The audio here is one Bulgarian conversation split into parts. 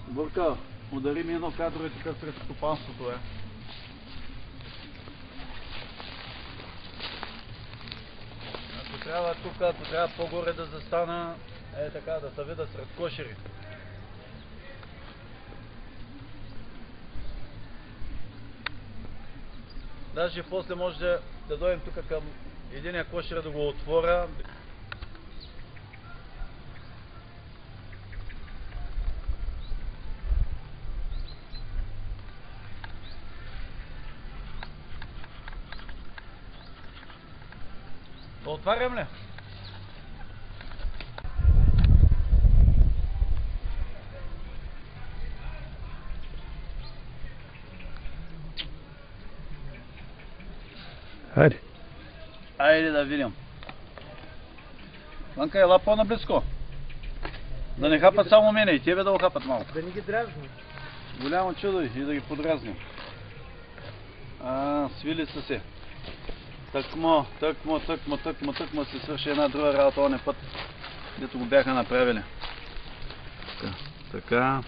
Борка, удари ми едно кадро и тук сред стопанството е. Ако трябва тук, ако трябва по-горе да застана, е така, да се видя сред кошери. Даже после може да дойдем тук към единия кошер да го отворя. Да отварям ли? Хайде. Айде да видим. Ванка, ела по-наблизко. Да не хапат само мене и тебе да го хапат малко. Да не ги дразни. Голямо чудо и да ги подразним. Свили са се. Тъкмо се свърши една друга работа оня път, дето го бяха направили. Така.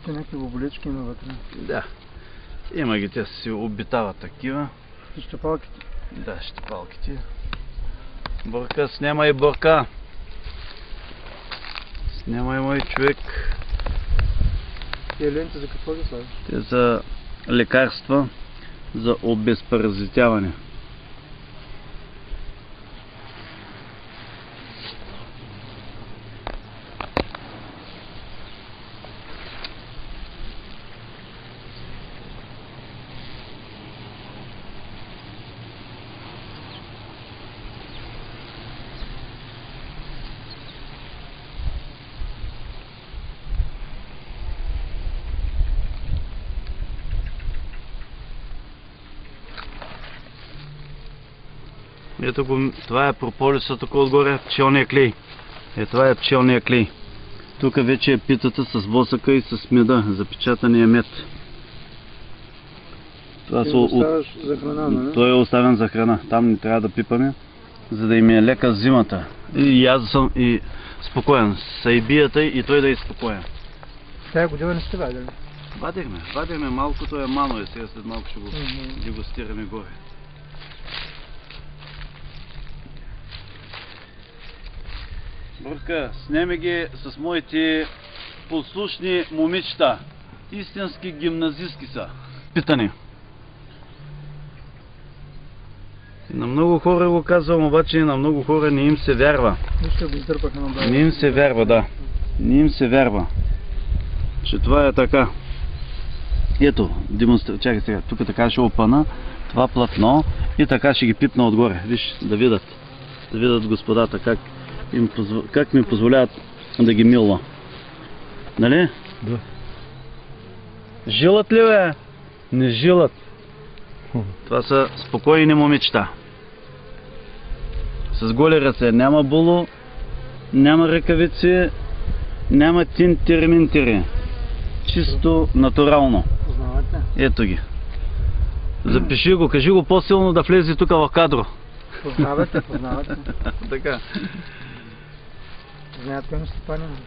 Те някакви боболечки има вътре. Да. Има ги, те си обитават такива. И щепалките. Да, щепалките. Борка, снимай Борка. Снимай мой човек. Тия ленти за какво ги слагаш? Те са лекарства за обезпаразитяване. Ето го, това е прополиса, тук отгоре пчелния клей. Това е пчелния клей. Тук вече е питата с восъка и с меда, запечатания мед. Това Ти го оставяш за храна, нали? Той е оставен за храна. Там не трябва да пипаме, за да им е лека зимата. И аз съм и спокоен. Сайбията и той да е спокоен. Тая година не сте вадили? Вадихме малкото е мано, сега след малко ще го дегустираме горе. Борка, снеми ги с моите послушни момичета. Истински гимназистки са. Питани. На много хора го казвам, обаче на много хора не им се вярва. Не им се вярва, да. Не им се вярва, че това е така. Ето, чакай сега, тук така ще опана това платно и така ще ги пипна отгоре. Виж, да видят господата как ми позволяват да ги милна. Нали? Да. Жилат ли, бе? Не жилат. Това са спокойни момичета. С голи ръце. Няма було, няма ръкавици, няма тинтири-минтири. Чисто натурално. Познавате? Ето ги. Запиши го, кажи го по-силно да влезе тук в кадро. Познавате. Така. Знаят кой не сте панен.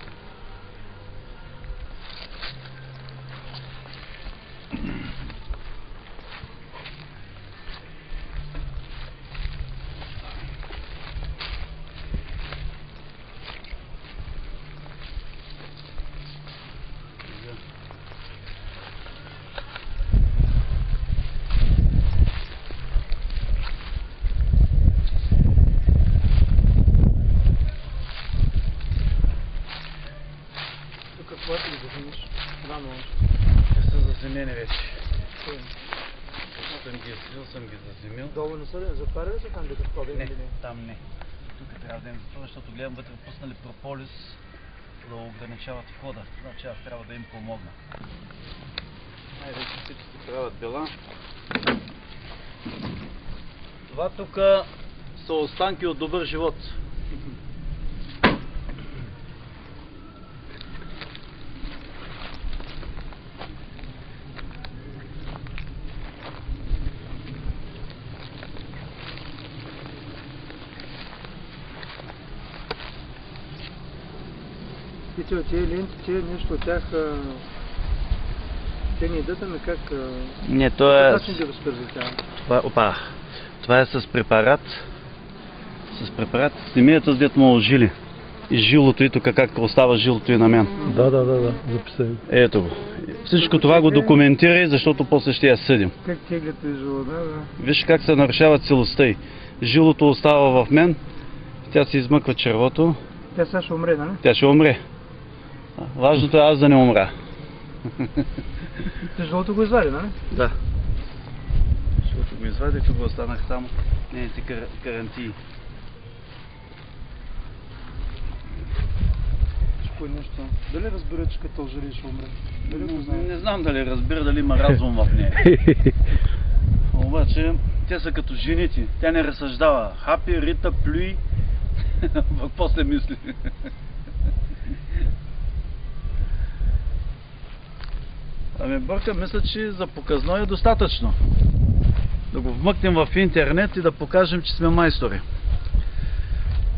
съм ги заземил. Долу не са ли? Затваря ли се там дето входа? Не, там не. Тук трябва да им затворя, защото гледам вътре пуснали прополис да ограничават входа. Значи аз трябва да им помогна. Айде, всички си правят дела. Това тук са останки от добър живот. И тия ленти, тия нещо от тях, те не идат, ами как... Не, то е... Как не ги разпързитяват? Това е с препарат. С препарат. Семията с дет му жили. И жилото и тук както остава жилото и на мен. Да, записай. Ето го. Всичко това го документирай, защото после ще я съдим. Как теглят и жилода, Виж как се нарушава целостта й. Жилото остава в мен, тя се измъква червото. Тя сега ще умре, нали? Тя ще умре. Важното е аз да не умра. Ти жилото го извади, нали? Да. Жилото го извади, тук го останах само нейните карантии. Кой нещо? Дали разбира, че като жили ще умре? Дали го знае? Не знам дали разбира, дали има разум в нея. Обаче, те са като жените. Тя не разсъждава. Хапи, рита, плюй. После мисли. Ами бърка, мисля, че за показно е достатъчно. Да го вмъкнем в интернет и да покажем, че сме майстори.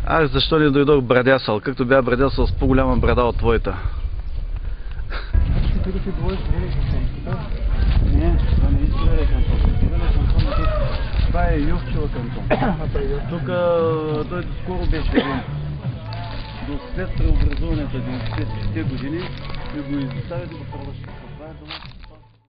Ах, защо не дойдох брадясал, както бях брадясал с по-голяма брада от твоята. Ти да ти двоиш кантон? Не, това не е изгрели кантон. Това е Ювчева кантон. Тук той скоро беше един. До след преобразуването 90-те години и го изоставят и го продължат.